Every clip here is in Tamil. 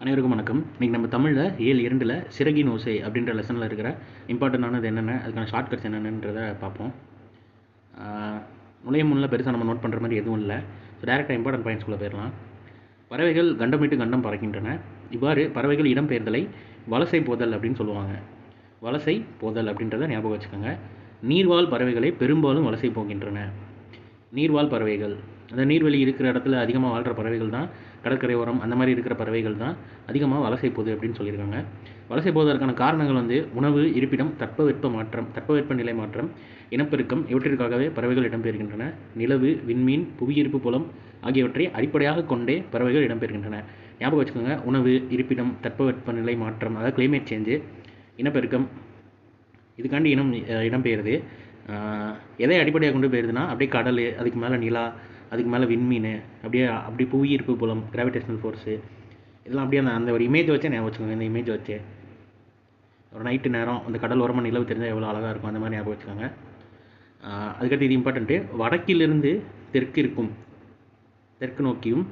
அனைவருக்கும் வணக்கம். இன்றைக்கி நம்ம தமிழில் இயல் 2ல் சிறகின் ஓசை அப்படின்ற லெசனில் இருக்கிற இம்பார்ட்டண்டானது என்னென்ன, அதுக்கான ஷார்ட்கட்ஸ் என்னென்னன்றதை பார்ப்போம். நுழைய முன்னில் பெருசாக நம்ம நோட் பண்ணுற மாதிரி எதுவும் இல்லை. ஸோ டேரெக்டாக இம்பார்ட்டன்ட் பாயிண்ட்ஸ்குள்ளே போயிடலாம். பறவைகள் கண்டமிட்டு கண்டம் பறக்கின்றன. இவ்வாறு பறவைகள் இடம்பெயர்தலை வலசை போதல் அப்படின்னு சொல்லுவாங்க. வலசை போதல் அப்படின்றத ஞாபகம் வச்சுக்கோங்க. நீர்வாழ் பறவைகளை பெரும்பாலும் வலசை போகின்றன. நீர்வாழ் பறவைகள், அந்த நீர்வெளி இருக்கிற இடத்துல அதிகமாக வாழ்கிற பறவைகள் தான், கடற்கரை ஓரம் அந்த மாதிரி இருக்கிற பறவைகள் தான் அதிகமாக வலசை போகுது அப்படின்னு சொல்லியிருக்காங்க. வலசை போவதற்கான காரணங்கள் உணவு, இருப்பிடம், தட்பவெப்பநிலை மாற்றம், இனப்பெருக்கம் இவற்றிற்காகவே பறவைகள் இடம்பெறுகின்றன. நிலவு, விண்மீன், புவியீர்ப்பு புலம் ஆகியவற்றை அடிப்படையாக கொண்டே பறவைகள் இடம்பெறுகின்றன. ஞாபகம் வச்சுக்கோங்க, உணவு, இருப்பிடம், தட்பவெப்பநிலை மாற்றம், அதாவது கிளைமேட் சேஞ்சு, இனப்பெருக்கம், இதுக்காண்டி இடம்பெயருது. எதை அடிப்படையாக கொண்டு போயிருதுன்னா, அப்படியே கடல், அதுக்கு மேலே நிலா, அதுக்கு மேலே விண்மீன், அப்படியே புவியீர்ப்பு புலம், கிராவிடேஷனல் ஃபோர்ஸு, இதெல்லாம் அப்படியே அந்த ஒரு இமேஜ் வச்சே ஞாபகம் வச்சுக்கோங்க. இந்த இமேஜ் வச்சு ஒரு நைட்டு நேரம் அந்த கடல் ஓரமாக நிலவு தெரிஞ்சால் எவ்வளோ அழகாக இருக்கும், அந்த மாதிரி ஞாபகம் வச்சுக்கோங்க. அதுக்கடுத்து இது இம்பார்ட்டண்ட்டு, வடக்கிலிருந்து தெற்கு நோக்கியும்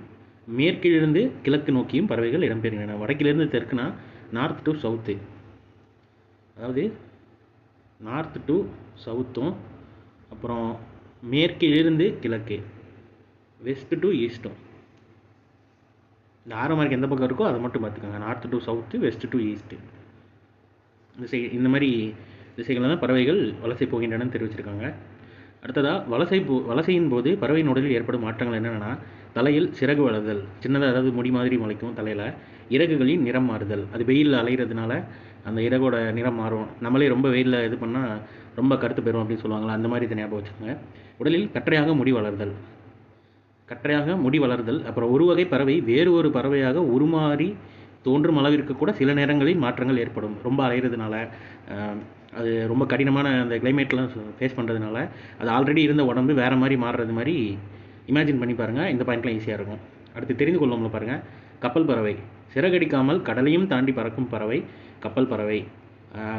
மேற்கிலிருந்து கிழக்கு நோக்கியும் பறவைகள் இடம்பெறுகின்றன. வடக்கிலிருந்து தெற்குனா நார்த் டு சவுத்து, அதாவது நார்த் டு சவுத்தும், அப்புறம் மேற்கிலிருந்து கிழக்கு, வெஸ்ட் டு ஈஸ்ட்டும். இந்த ஆரோ மார்க் எந்த பக்கம் இருக்கோ அதை மட்டும் பார்த்துக்கோங்க. North to south, west to east, இந்த மாதிரி திசைகளில் தான் பறவைகள் வலசை போகின்றன தெரிவிச்சிருக்காங்க. அடுத்ததாக வலசையின் போது பறவையின் உடலில் ஏற்படும் மாற்றங்கள் என்னென்னா, தலையில் சிறகு வளர்தல், சின்னதாக அதாவது முடி மாதிரி முளைக்கும் தலையில். இறகுகளின் நிறம் மாறுதல், அது வெயிலில் அலைகிறதுனால அந்த இறகோட நிறம் மாறும். நம்மளே ரொம்ப வெயிலில் இது பண்ணால் ரொம்ப கருத்து பெறும் அப்படின்னு சொல்லுவாங்களா, அந்த மாதிரி இதை ஞாபகம் வச்சுக்கோங்க. உடலில் கற்றையாக முடி வளர்தல், அப்புறம் ஒரு வகை பறவை வேறு ஒரு பறவையாக உருமாறி தோன்றும் அளவிற்கு கூட சில நேரங்களில் மாற்றங்கள் ஏற்படும். ரொம்ப அலைகிறதுனால, அது ரொம்ப கடினமான அந்த கிளைமேட்லாம் ஃபேஸ் பண்ணுறதுனால அது ஆல்ரெடி இருந்த உடம்பு வேறு மாதிரி மாறுறது மாதிரி இமேஜின் பண்ணி பாருங்கள். இந்த பாயிண்ட்லாம் ஈஸியாக இருக்கும். அடுத்து தெரிந்து கொள்ளும்ல பாருங்கள். கப்பல் பறவை, சிறகடிக்காமல் கடலையும் தாண்டி பறக்கும் பறவை கப்பல் பறவை.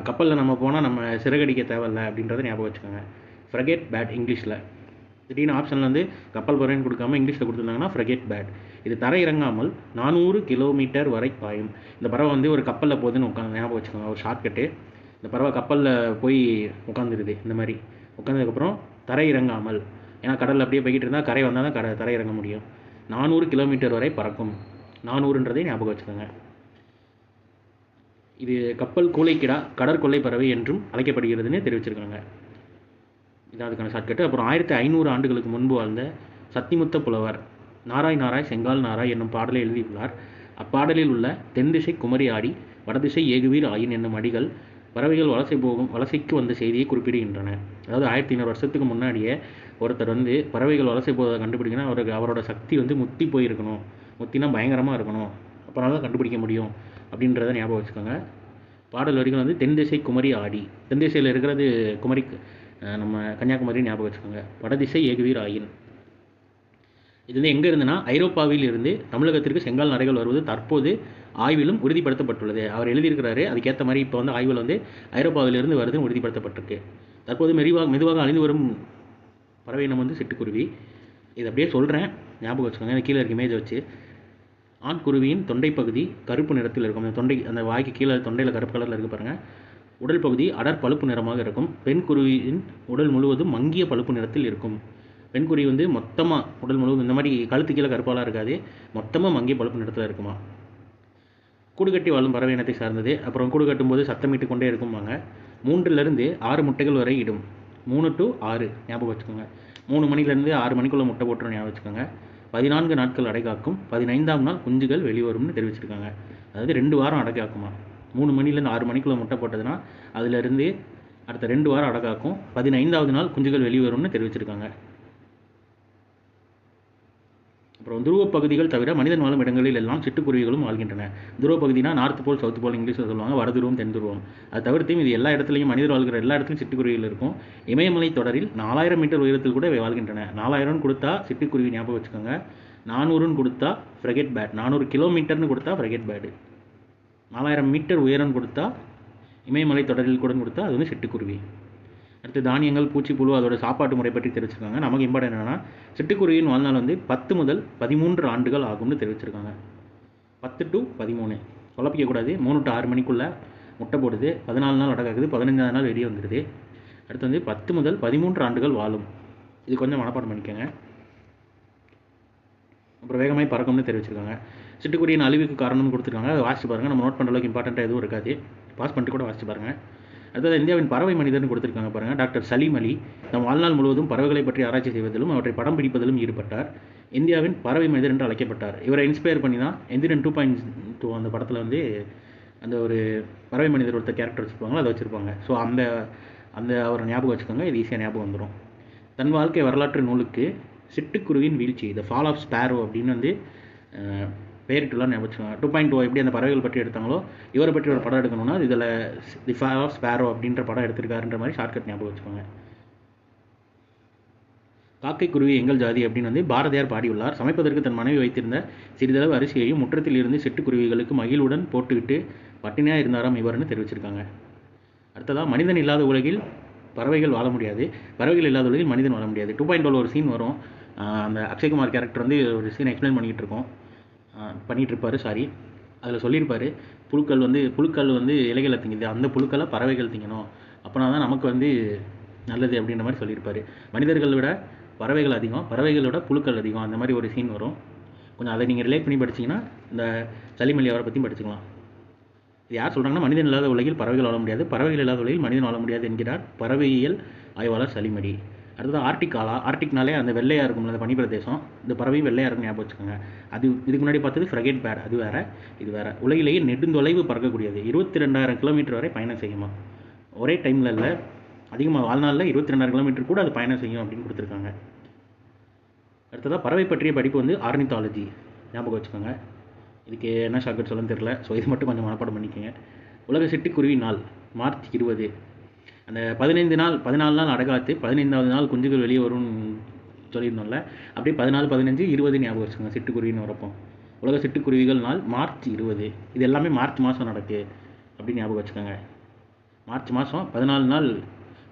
கப்பலில் நம்ம போனால் நம்ம சிறகடிக்க தேவையில்லை அப்படின்றத ஞாபகம் வச்சுக்கோங்க. ஃப்ரகேட் பேட் இங்கிலீஷில். திடீர்னு ஆப்ஷனில் கப்பல் பறவைன்னு கொடுக்காம இங்கிலீஷில் கொடுத்துருந்தாங்கன்னா ஃப்ரகேட் பேட். இது தரை இறங்காமல் 400 கிலோமீட்டர் வரை பாயும். இந்த பறவை ஒரு கப்பலில் போகுதுன்னு ஞாபகம் வச்சுக்கோங்க. ஒரு ஷார்ட்கட்டு, இந்த பறவை கப்பலில் போய் உட்காந்துருது. இந்த மாதிரி உட்காந்ததுக்கப்புறம் தரை இறங்காமல், ஏன்னா கடலில் அப்படியே போய்கிட்டு இருந்தால் கரை வந்தால் தான் தரை இறங்க முடியும். 400 கிலோமீட்டர் வரை பறக்கும். 400ன்றதை ஞாபகம் வச்சுக்கோங்க. இது கப்பல் கூளைக்கிடா கடற்கொள்ளை பறவை என்றும் அழைக்கப்படுகிறதுன்னு தெரிவிச்சிருக்காங்க. இதான் அதுக்கான ஷார்ட்கட்டு. அப்புறம் 1500 ஆண்டுகளுக்கு முன்பு வாழ்ந்த சத்திமுத்த புலவர் நாராய் நாராய் செங்கால் நாராய் என்னும் பாடலை எழுதியுள்ளார். அப்பாடலில் உள்ள தென்திசை குமரி ஆடி வடதிசை ஏகுவீர் ஆயின் என்னும் அடிகள் பறவைகள் வலசைக்கு வந்த செய்தியை குறிப்பிடுகின்றன. அதாவது 1500 வருஷத்துக்கு முன்னாடியே ஒருத்தர் பறவைகள் வலசை போவதை கண்டுபிடிக்கணும். அவரோட சக்தி முத்தி போயிருக்கணும். முத்தினா பயங்கரமாக இருக்கணும், அப்போனால தான் கண்டுபிடிக்க முடியும் அப்படின்றத ஞாபகம் வச்சுக்கோங்க. பாடல் வரிகள் தென் திசை குமரி ஆடி, தென் திசையில் இருக்கிறது குமரி, நம்ம கன்னியாகுமரி ஞாபகம் வச்சுக்கோங்க. வடதிசை ஏகுவீர் ஆயின். இது எங்கே இருந்துன்னா, ஐரோப்பாவில் இருந்து தமிழகத்திற்கு செங்கால் நடைகள் வருவது தற்போது ஆய்விலும் உறுதிப்படுத்தப்பட்டுள்ளது. அவர் எழுதியிருக்கிறாரு. அதுக்கேற்ற மாதிரி இப்போ ஆய்வில் ஐரோப்பாவிலிருந்து வருதுன்னு உறுதிப்படுத்தப்பட்டிருக்கு. தற்போது மெதுவாக அழிந்து வரும் பறவை இனம் சிட்டுக்குருவி. இது அப்படியே சொல்கிறேன், ஞாபகம் வச்சுக்கோங்க. கீழே இருக்க இமேஜ் வச்சு. ஆண் குருவியின் தொண்டை பகுதி கருப்பு நிறத்தில் இருக்கும். அந்த வாய்க்கு கீழே தொண்டையில் கருப்பு கலரில் இருக்குது பாருங்கள். உடல் பகுதி அடர் பழுப்பு நிறமாக இருக்கும். பெண் குருவியின் உடல் முழுவதும் மங்கிய பழுப்பு நிறத்தில் இருக்கும். பெண் குருவி மொத்தமாக உடல் முழுவதும் இந்த மாதிரி கழுத்து கீழே கருப்பாலாம் இருக்காது, மொத்தமாக மங்கிய பழுப்பு நிறத்தில் இருக்குமா. கூடு கட்டி வாழும் பறவை இனத்தை சார்ந்தது. அப்புறம் கூடு கட்டும்போது சத்தமிட்டு கொண்டே இருக்கும்பாங்க. 3லிருந்து 6 முட்டைகள் வரை இடும். 3 to 6 ஞாபகம் வச்சுக்கோங்க. 3 மணிலேருந்து 6 மணிக்குள்ளே முட்டை போட்டுரும் ஞாபகம் வச்சுக்கோங்க. 14 நாட்கள் அடைகாக்கும். 15ஆம் நாள் குஞ்சுகள் வெளிவரும்னு தெரிவிச்சிருக்காங்க. அதாவது 2 வாரம் அடைகாக்குமா. 3 மணிலேருந்து 6 மணிக்குள்ளே முட்டை போட்டதுன்னா அதிலிருந்து அடுத்த 2 வாரம் அடைகாக்கும். 15ஆவது நாள் குஞ்சுகள் வெளிவரும்னு தெரிவிச்சிருக்காங்க. அப்புறம் துருவ பகுதிகள் தவிர மனிதன் வாழும் இடங்களில் எல்லாம் சிட்டுக்குருவிகளும் வாழ்கின்றன. துருவ பகுதினா நார்த் போல், சவுத் போல் இங்கிலீஷில் சொல்லுவாங்க. வடதுருவம், தென் துருவம். அது தவிர்த்து இது எல்லா இடத்துலையும், மனிதர் வாழ்கிற எல்லா இடத்துலையும் சிட்டுக்குருவிகள் இருக்கும். இமயமலை தொடரில் 4000 மீட்டர் உயரத்தில் கூட வாழ்கின்றன. 4000 கொடுத்தா சிட்டுக்குருவி ஞாபகம் வச்சுக்கோங்க. 400 கொடுத்தா ஃப்ரகேட் பேட். 400 கிலோமீட்டர்னு கொடுத்தா ஃப்ரகேட் பேடு. 4000 மீட்டர் உயரம் கொடுத்தா இமயமலை தொடரில் கூட கொடுத்தா அது சிட்டுக்குருவி. அடுத்து தானியங்கள், பூச்சி, புழு, அதோட சாப்பாட்டு முறை பற்றி தெரிவிச்சிருக்காங்க. நமக்கு இம்பார்ட்டன் என்னென்னா, சிட்டுக்குருவியின் வாழ்நாள் 10 முதல் 13 ஆண்டுகள் ஆகும்னு தெரிவிச்சிருக்காங்க. 10 to 13 குழப்பிக்கக்கூடாது. 3 to 6 மணிக்குள்ளே முட்டை போடுது, 14 நாள் அடக்காக்குது, 15ஆவது நாள் வெளியே வந்துடுது. அடுத்து வந்து 10 முதல் 13 ஆண்டுகள் வாழும். இது கொஞ்சம் மனப்பாடம் பண்ணிக்கோங்க. அப்புறம் வேகமாய் பறக்கும்னு தெரிவிச்சிருக்காங்க. சிட்டுக்குருவியின் அழிவுக்கு காரணம்னு கொடுத்துருக்காங்க. அதை வாசிச்சு பாருங்கள். நம்ம நோட் பண்ணுற அளவுக்கு இம்பார்ட்டண்ட்டாக எதுவும் இருக்காது. பாஸ் பண்ணிட்டு கூட வாசிச்சு பாருங்கள். அடுத்தது இந்தியாவின் பறவை மனிதர்னு கொடுத்துருக்காங்க பாருங்கள். டாக்டர் சலீம் அலி தம் வாழ்நாள் முழுவதும் பறவைகளை பற்றி ஆராய்ச்சி செய்வதிலும் அவற்றை படம் பிடிப்பதிலும் ஈடுபட்டார். இந்தியாவின் பறவை மனிதர் என்று அழைக்கப்பட்டார். இவரை இன்ஸ்பயர் பண்ணி தான் எந்திரன் 2.2 அந்த படத்தில் வந்து அந்த ஒரு பறவை மனிதர் ஒருத்தர் கேரக்டர் வச்சுருப்பாங்களோ அதை வச்சுருப்பாங்க. ஸோ அந்த அவரை ஞாபகம் வச்சுக்கோங்க. இது ஈஸியாக ஞாபகம் வந்துடும். தன் வாழ்க்கை வரலாற்று நூலுக்கு சிட்டுக்குருவின் வீழ்ச்சி த ஃபால் ஆஃப் ஸ்பேரோ அப்படின்னு வந்து பெயரிட்டுலாம் ஞாபகம் வச்சுக்கோங்க. 2.2 எப்படி அந்த பறவைகள் பற்றி எடுத்தாங்களோ இவரை பற்றி ஒரு படம் எடுக்கணும்னா இதில் தி ஃபால் ஆஃப் ஸ்பேரோ அப்படின்ற படம் எடுத்திருக்காருன்ற மாதிரி ஷார்ட்கட் ஞாபகம் வச்சுக்கோங்க. காக்கை குருவி எங்கள் ஜாதி அப்படின்னு வந்து பாரதியார் பாடியுள்ளார். சமைப்பதற்கு தன் மனைவி வைத்திருந்த சிறிதளவு அரிசியையும் முற்றத்தில் இருந்து சிட்டுக்குருவிகளுக்கு மகிழ்வுடன் போட்டுவிட்டு பட்டினியாக இருந்தாராம் இவர்னு தெரிவிச்சிருக்காங்க. அடுத்ததாக மனிதன் இல்லாத உலகில் பறவைகள் வாழ முடியாது, பறவைகள் இல்லாத உலகில் மனிதன் வாழ முடியாது. 2.0 ஒரு சீன் வரும். அந்த அக்ஷய்குமார் கேரக்டர் வந்து ஒரு சீன் எக்ஸ்பிளைன் பண்ணிகிட்டு இருப்பார். அதில் சொல்லியிருப்பார், புழுக்கள் வந்து இலைகளை திங்குது, அந்த புழுக்களை பறவைகள் திங்கணும், அப்போனா தான் நமக்கு வந்து நல்லது அப்படின்ற மாதிரி சொல்லியிருப்பார். மனிதர்களை விட பறவைகள் அதிகம், பறவைகளோட புழுக்கள் அதிகம், அந்த மாதிரி ஒரு சீன் வரும். கொஞ்சம் அதை நீங்கள் ரிலேட் பண்ணி படிச்சிங்கன்னா இந்த சலீம் அலி அவரை பற்றியும் படிச்சுக்கலாம். இது யார் சொல்கிறாங்கன்னா, மனிதன் இல்லாத உலகில் பறவைகள் வாழ முடியாது, பறவைகள் இல்லாத உலகில் மனிதன் வாழ முடியாது என்கிறார் பறவையியல் ஆய்வாளர் சலீம் அலி. அடுத்தது ஆர்டிக்னாலே அந்த வெள்ளையாக இருக்கும் அந்த பனிப்பிரதேசம். இந்த பறவை வெள்ளையாக இருக்கும் ஞாபகம் வச்சுக்கோங்க. அது இதுக்கு முன்னாடி பார்த்தது ஃப்ரகேட் பேட், அது வேறு இது வேறு. உலகிலேயே நெடுந்தொலைவு பறக்கக்கூடியது, 22,000 கிலோமீட்டர் வரை பயணம் செய்யுமா. ஒரே டைமில் இல்லை, அதிகமாக வாழ்நாளில் 22,000 கிலோமீட்டர் கூட அது பயணம் செய்யும் அப்படின்னு கொடுத்துருக்காங்க. அடுத்ததாக பறவை பற்றிய படிப்பு வந்து ஆர்னித்தாலஜி ஞாபகம் வச்சுக்கோங்க. இதுக்கு என்ன ஷார்ட்கட் சொல்லணும்னு தெரியல. ஸோ இது மட்டும் கொஞ்சம் மனப்பாடம் பண்ணிக்கோங்க. உலக சிட்டுக்குருவி நாள் மார்ச் 20. அந்த 14 நாள் அடகாத்து 15ஆவது நாள் குஞ்சுகள் வெளியே வரும்னு சொல்லியிருந்தோம்ல, அப்படியே 14, 15, 20 ஞாபகம் வச்சுக்கோங்க. சிட்டுக்குருவின்னு வரப்போ உலக சிட்டுக்குருவிகள் நாள் மார்ச் 20. இது எல்லாமே மார்ச் மாதம் நடக்கு அப்படின்னு ஞாபகம் வச்சுக்கோங்க. மார்ச் மாதம் 14 நாள்,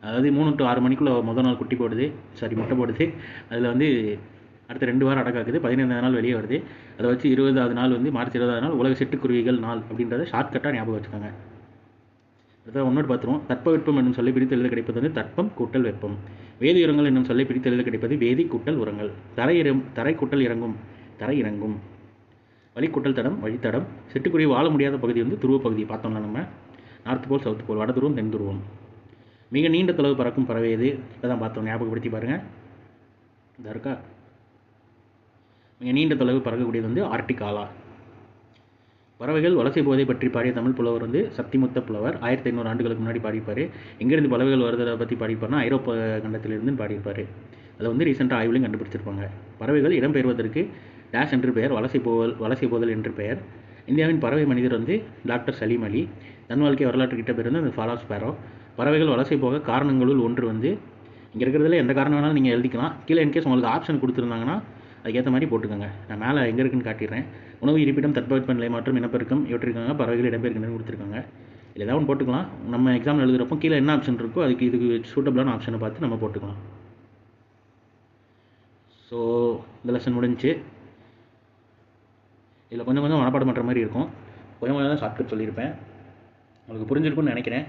அதாவது 3 to 6 மணிக்குள்ளே முதல் நாள் முட்டை போடுது. அதில் வந்து அடுத்த 2 வாரம் அடக்காக்குது, 15ஆவது நாள் வெளியே வருது. அதை வச்சு 20ஆவது நாள் வந்து மார்ச் 20ஆவது நாள் உலக சிட்டுக்குருவிகள் நாள் அப்படின்றத ஷார்ட்கட்டாக ஞாபகம் வச்சுக்கோங்க. அடுத்த ஒன்னோடு பார்த்துருவோம். தட்பவெப்பம் என்னும் சொல்லை பிரித்து எழுத கிடைப்பது வந்து தட்பம் கூட்டல் வெப்பம். வேதி உரங்கள் என்னும் சொல்லை பிரித்து எழுத கிடைப்பது வேதி கூட்டல் உரங்கள். தரை கூட்டல் இறங்கும் தரை இறங்கும். வழி கூட்டல் தடம் வழித்தடம். சிட்டுக்குருவி வாழ முடியாத பகுதி வந்து துருவ பகுதி பார்த்தோம்னா நம்ம நார்த் போல் சவுத் போல், வட துருவம் தென் துருவம். மிக நீண்ட தொலைவு பறக்கும் பறவை எது? இப்போ தான் பார்த்தோம், ஞாபகப்படுத்தி பாருங்கள். இதா இருக்கா? மிக நீண்ட தொலைவு பறக்கக்கூடியது வந்து ஆர்டிக் ஆலா. பறவைகள் வலசை போவதை பற்றி பாடிய தமிழ் புலவர் வந்து சத்திமுத்த புலவர். 1500 ஆண்டுகளுக்கு முன்னாடி பாடிப்பார். எங்கேருந்து பறவைகள் வருவதை பற்றி பாடிப்பார்னா ஐரோப்பா கண்டத்திலிருந்து பாடியிருப்பார். அதை வந்து ரீசெண்டாக ஆய்வுலையும் கண்டுபிடிச்சிருப்பாங்க. பறவைகள் இடம்பெயர்வதற்கு டேஷ் என்று பெயர், வலசை போதல் என்று பெயர். இந்தியாவின் பறவை மனிதர் வந்து டாக்டர் சலீம் அலி. தன் வாழ்க்கை வரலாற்று கிட்ட பேர் வந்து அந்த ஃபால் ஆஃப் ஸ்பேரோ. பறவைகள் வலசை போக காரணங்களுள் ஒன்று வந்து இங்கே இருக்கிறதுல எந்த காரணம் வேணாலும் நீங்கள் எழுதிக்கலாம். கீழே இன்கேஸ் உங்களுக்கு ஆப்ஷன் கொடுத்துருந்தாங்கன்னா அதுக்கேற்ற மாதிரி போட்டுக்கோங்க. நான் மேலே எங்கே இருக்குன்னு காட்டிடுறேன். உணவு, இருப்பிடம், தட்பவெப்ப நிலை மாற்றம், இனப்பெருக்கம் இவற்றிருக்காங்க. பறவைகள் இடம்பெயர்க்கின்றன கொடுத்துருக்காங்க. இல்லை ஏதாவது ஒன்று போட்டுக்கலாம். நம்ம எக்ஸாம் எழுதுகிறப்போ கீழே என்ன ஆப்ஷன் இருக்கோ இதுக்கு சூட்டபிளான ஆப்ஷனை பார்த்து நம்ம போட்டுக்கலாம். ஸோ இந்த லெசன் முடிஞ்சு. இதில் கொஞ்சம் மனப்பாடம் பண்ணுற மாதிரி இருக்கும். கொஞ்சம் தான் ஷார்ட்கட் சொல்லியிருப்பேன். உங்களுக்கு புரிஞ்சிருக்கும்னு நினைக்கிறேன்.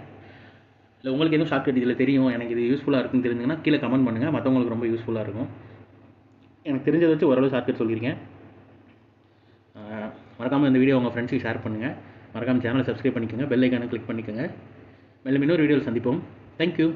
இல்லை உங்களுக்கு எதுவும் ஷார்ட்கட் இதில் தெரியும், எனக்கு இது யூஸ்ஃபுல்லாக இருக்குன்னு தெரிஞ்சுங்கன்னா கீழே கமெண்ட் பண்ணுங்கள். மற்றவங்களுக்கு ரொம்ப யூஸ்ஃபுல்லாக இருக்கும். எனக்கு தெரிஞ்சதை வச்சு ஓரளவு ஷார்ட்கட் சொல்லியிருக்கேன். மறக்காமல் இந்த வீடியோ உங்கள் ஃப்ரெண்ட்ஸுக்கு ஷேர் பண்ணுங்கள். மறக்காமல் சேனலை சப்ஸ்கிரைப் பண்ணிக்கோங்க, பெல் ஐக்கானை கிளிக் பண்ணிக்கோங்க. மேலும் இன்னொரு வீடியோவில் சந்திப்போம். தேங்க்யூ.